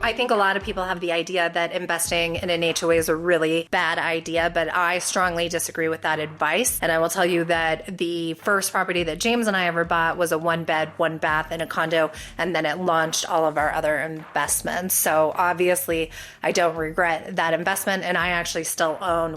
I think a lot of people have the idea that investing in an HOA is a really bad idea, but I strongly disagree with that advice. And I will tell you that the first property that James and I ever bought was a 1-bed, 1-bath in a condo, and then it launched all of our other investments. So obviously I don't regret that investment, and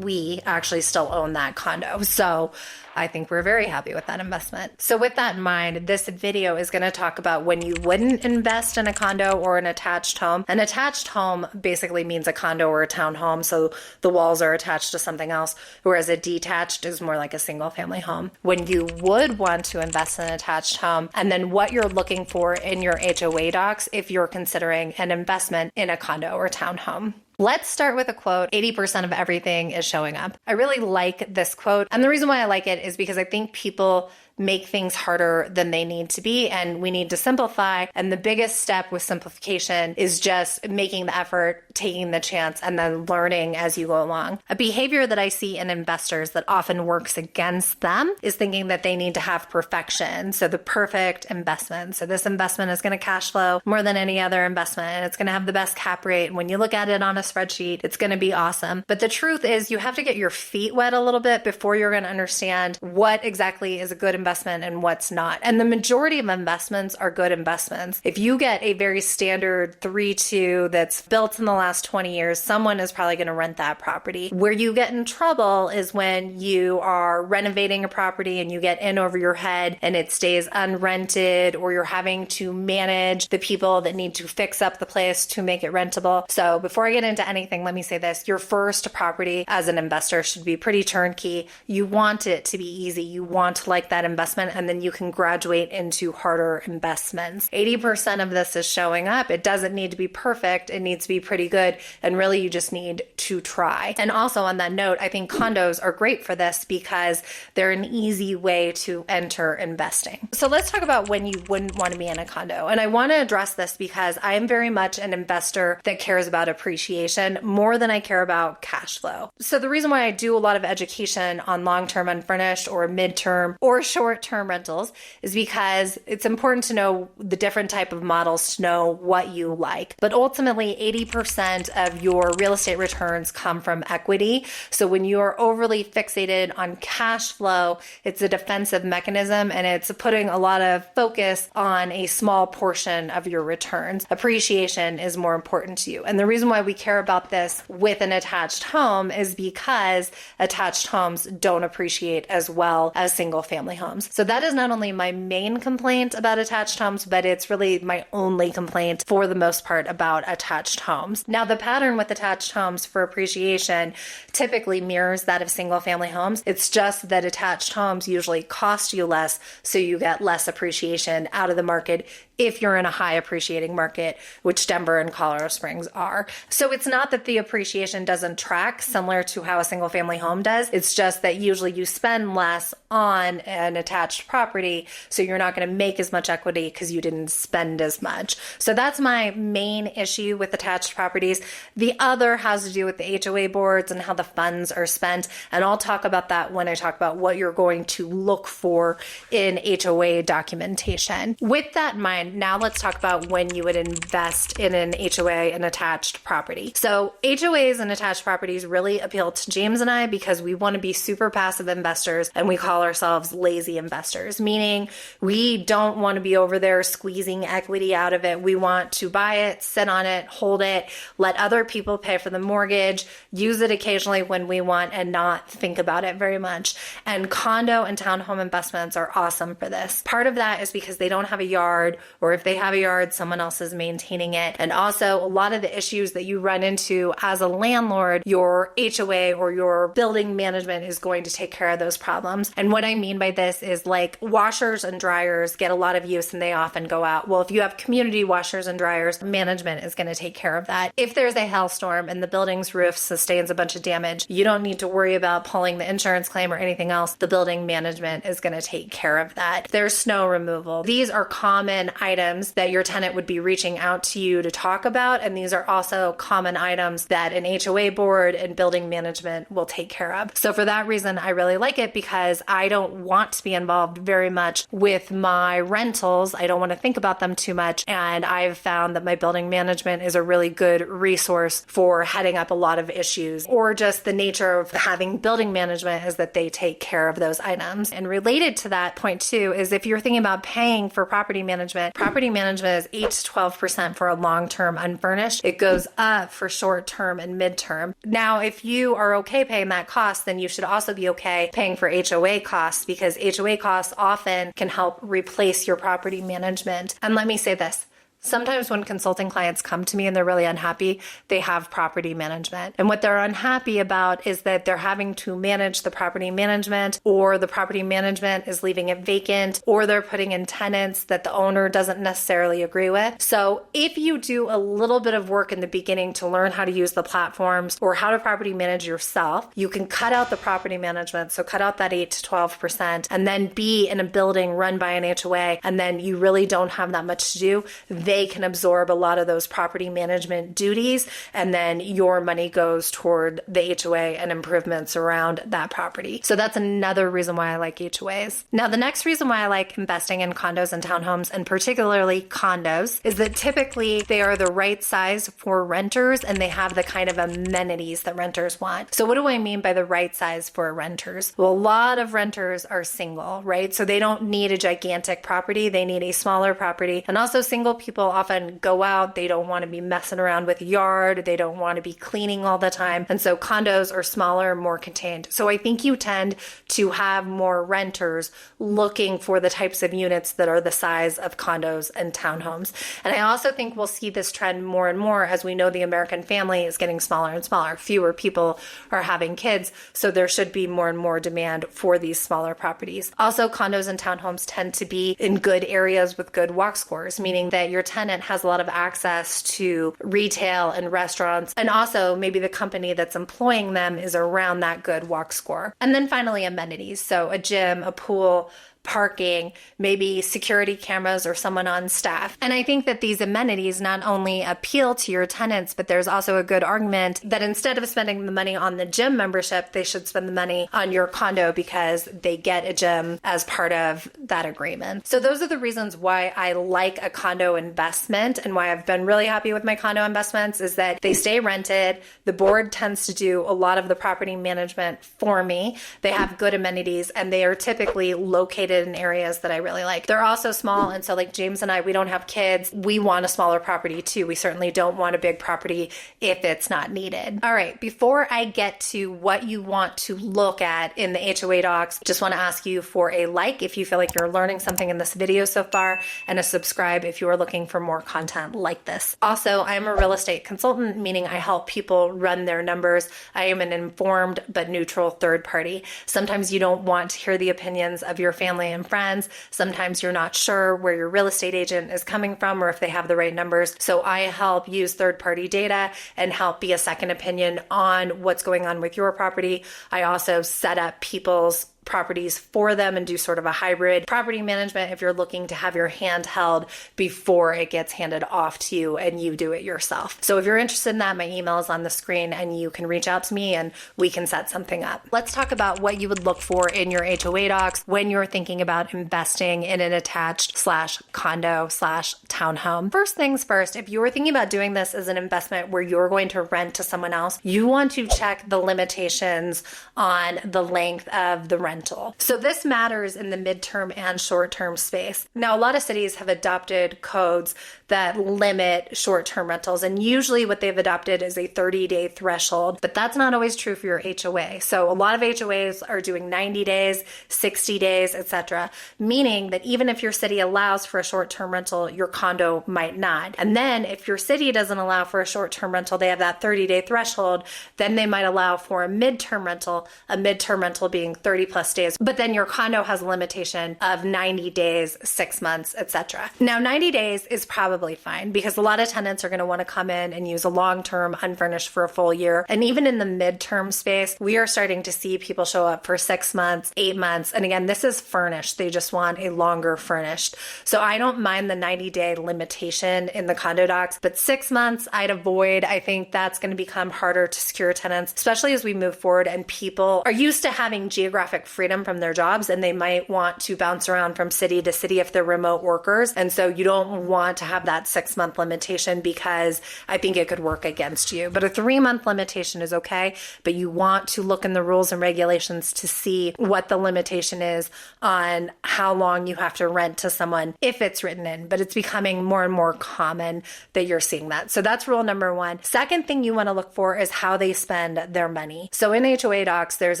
we actually still own that condo. So I think we're very happy with that investment. So with that in mind, this video is going to talk about when you wouldn't invest in a condo or an attached home. An attached home basically means a condo or a townhome, so the walls are attached to something else, whereas a detached is more like a single family home. When you would want to invest in an attached home, and then what you're looking for in your HOA docs if you're considering an investment in a condo or townhome. Let's start with a quote, 80% of everything is showing up. I really like this quote. And the reason why I like it is because I think people make things harder than they need to be, and we need to simplify. And the biggest step with simplification is just making the effort, taking the chance, and then learning as you go along. A behavior that I see in investors that often works against them is thinking that they need to have perfection. So the perfect investment. So this investment is going to cash flow more than any other investment, and it's going to have the best cap rate. And when you look at it on a spreadsheet, it's going to be awesome. But the truth is you have to get your feet wet a little bit before you're going to understand what exactly is a good investment and what's not. And the majority of investments are good investments. If you get a very standard 3-2 that's built in the last 20 years, someone is probably going to rent that property. Where you get in trouble is when you are renovating a property and you get in over your head and it stays unrented, or you're having to manage the people that need to fix up the place to make it rentable. So before I get into anything, let me say this. Your first property as an investor should be pretty turnkey. You want it to be easy. You want to like that investment, and then you can graduate into harder investments. 80% of this is showing up. It doesn't need to be perfect. It needs to be pretty good. And really, you just need to try. And also on that note, I think condos are great for this because they're an easy way to enter investing. So let's talk about when you wouldn't want to be in a condo. And I want to address this because I am very much an investor that cares about appreciation more than I care about cash flow. So the reason why I do a lot of education on long-term unfurnished or midterm or short-term rentals is because it's important to know the different type of models to know what you like. But ultimately, 80% of your real estate returns come from equity. So when you are overly fixated on cash flow, it's a defensive mechanism, and it's putting a lot of focus on a small portion of your returns. Appreciation is more important to you. And the reason why we care about this with an attached home is because attached homes don't appreciate as well as single family homes. So that is not only my main complaint about attached homes, but it's really my only complaint for the most part about attached homes. Now, the pattern with attached homes for appreciation typically mirrors that of single family homes. It's just that attached homes usually cost you less, so you get less appreciation out of the market if you're in a high appreciating market, which Denver and Colorado Springs are. So it's not that the appreciation doesn't track similar to how a single family home does. It's just that usually you spend less on an attached property, so you're not going to make as much equity because you didn't spend as much. So that's my main issue with attached properties. The other has to do with the HOA boards and how the funds are spent. And I'll talk about that when I talk about what you're going to look for in HOA documentation. With that in mind, now let's talk about when you would invest in an HOA, an attached property. So HOAs and attached properties really appeal to James and I because we want to be super passive investors, and we call ourselves lazy investors, meaning we don't want to be over there squeezing equity out of it. We want to buy it, sit on it, hold it, let other people pay for the mortgage, use it occasionally when we want, and not think about it very much. And condo and townhome investments are awesome for this. Part of that is because they don't have a yard, or if they have a yard, someone else is maintaining it. And also, a lot of the issues that you run into as a landlord, your HOA or your building management is going to take care of those problems. And what I mean by this is like washers and dryers get a lot of use and they often go out. Well, if you have community washers and dryers, management is going to take care of that. If there's a hailstorm and the building's roof sustains a bunch of damage, you don't need to worry about pulling the insurance claim or anything else. The building management is going to take care of that. There's snow removal. These are common items that your tenant would be reaching out to you to talk about. And these are also common items that an HOA board and building management will take care of. So for that reason, I really like it because I don't want to be involved very much with my rentals. I don't want to think about them too much. And I've found that my building management is a really good resource for heading up a lot of issues, or just the nature of having building management is that they take care of those items. And related to that point too, is if you're thinking about paying for property management is 8 to 12% for a long-term unfurnished. It goes up for short-term and midterm. Now, if you are okay paying that cost, then you should also be okay paying for HOA costs, because HOA costs often can help replace your property management. And let me say this. Sometimes when consulting clients come to me and they're really unhappy, they have property management. And what they're unhappy about is that they're having to manage the property management, or the property management is leaving it vacant, or they're putting in tenants that the owner doesn't necessarily agree with. So if you do a little bit of work in the beginning to learn how to use the platforms or how to property manage yourself, you can cut out the property management. So cut out that 8 to 12% and then be in a building run by an HOA. And then you really don't have that much to do. They can absorb a lot of those property management duties, and then your money goes toward the HOA and improvements around that property. So that's another reason why I like HOAs. Now, the next reason why I like investing in condos and townhomes, and particularly condos, is that typically they are the right size for renters and they have the kind of amenities that renters want. So what do I mean by the right size for renters? Well, a lot of renters are single, right? So they don't need a gigantic property. They need a smaller property. And also single people often go out. They don't want to be messing around with yard. They don't want to be cleaning all the time. And so condos are smaller, more contained. So I think you tend to have more renters looking for the types of units that are the size of condos and townhomes. And I also think we'll see this trend more and more as we know the American family is getting smaller and smaller. Fewer people are having kids. So there should be more and more demand for these smaller properties. Also, condos and townhomes tend to be in good areas with good walk scores, meaning that your tenant has a lot of access to retail and restaurants. And also maybe the company that's employing them is around that good walk score. And then finally, amenities. So a gym, a pool, parking, maybe security cameras or someone on staff. And I think that these amenities not only appeal to your tenants, but there's also a good argument that instead of spending the money on the gym membership, they should spend the money on your condo because they get a gym as part of that agreement. So those are the reasons why I like a condo investment and why I've been really happy with my condo investments is that they stay rented. The board tends to do a lot of the property management for me. They have good amenities and they are typically located in areas that I really like. They're also small. And so like James and I, we don't have kids. We want a smaller property too. We certainly don't want a big property if it's not needed. All right. Before I get to what you want to look at in the HOA docs, just want to ask you for a like if you feel like you're learning something in this video so far, and a subscribe if you are looking for more content like this. Also, I'm a real estate consultant, meaning I help people run their numbers. I am an informed but neutral third party. Sometimes you don't want to hear the opinions of your family and friends. Sometimes you're not sure where your real estate agent is coming from or if they have the right numbers. So I help use third-party data and help be a second opinion on what's going on with your property. I also set up people's properties for them and do sort of a hybrid property management if you're looking to have your hand held before it gets handed off to you and you do it yourself. So if you're interested in that, my email is on the screen and you can reach out to me and we can set something up. Let's talk about what you would look for in your HOA docs when you're thinking about investing in an attached / condo / townhome. First things first, if you're thinking about doing this as an investment where you're going to rent to someone else, you want to check the limitations on the length of the rental. So this matters in the midterm and short-term space. Now, a lot of cities have adopted codes that limit short-term rentals, and usually what they've adopted is a 30-day threshold, but that's not always true for your HOA. So a lot of HOAs are doing 90 days, 60 days, etc., meaning that even if your city allows for a short-term rental, your condo might not. And then if your city doesn't allow for a short-term rental, they have that 30-day threshold, then they might allow for a midterm rental being 30 plus days, but then your condo has a limitation of 90 days, 6 months, etc. Now, 90 days is probably probably fine, because a lot of tenants are going to want to come in and use a long-term unfurnished for a full year. And even in the midterm space, we are starting to see people show up for 6 months, 8 months. And again, this is furnished. They just want a longer furnished. So I don't mind the 90-day limitation in the condo docs, but 6 months I'd avoid. I think that's going to become harder to secure tenants, especially as we move forward and people are used to having geographic freedom from their jobs, and they might want to bounce around from city to city if they're remote workers. And so you don't want to have that 6-month limitation, because I think it could work against you. But a 3-month limitation is okay, but you want to look in the rules and regulations to see what the limitation is on how long you have to rent to someone if it's written in. But it's becoming more and more common that you're seeing that. So that's rule number one. Second thing you want to look for is how they spend their money. So in HOA docs, there's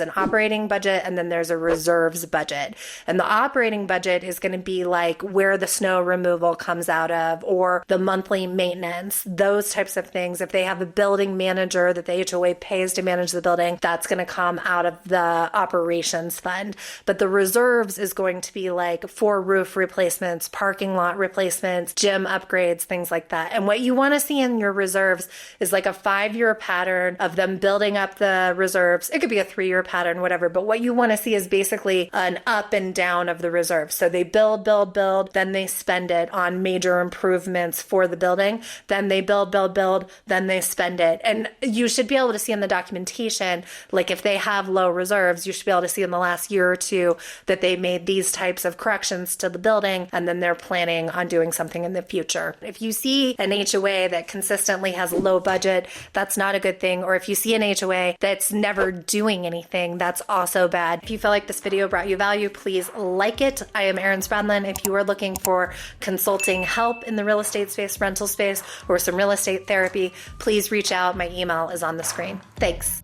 an operating budget and then there's a reserves budget. And the operating budget is going to be like where the snow removal comes out of, or the monthly maintenance, those types of things. If they have a building manager that the HOA pays to manage the building, that's going to come out of the operations fund. But the reserves is going to be like for roof replacements, parking lot replacements, gym upgrades, things like that. And what you want to see in your reserves is like a 5-year pattern of them building up the reserves. It could be a 3-year pattern, whatever. But what you want to see is basically an up and down of the reserves. So they build, then they spend it on major improvements for the building. Then they build, then they spend it. And you should be able to see in the documentation, like if they have low reserves, you should be able to see in the last year or two that they made these types of corrections to the building, and then they're planning on doing something in the future. If you see an HOA that consistently has low budget, that's not a good thing. Or if you see an HOA that's never doing anything, that's also bad. If you feel like this video brought you value, please like it. I am Erin Spradlin. If you are looking for consulting help in the real estate space, rental space, or some real estate therapy, please reach out. My email is on the screen. Thanks.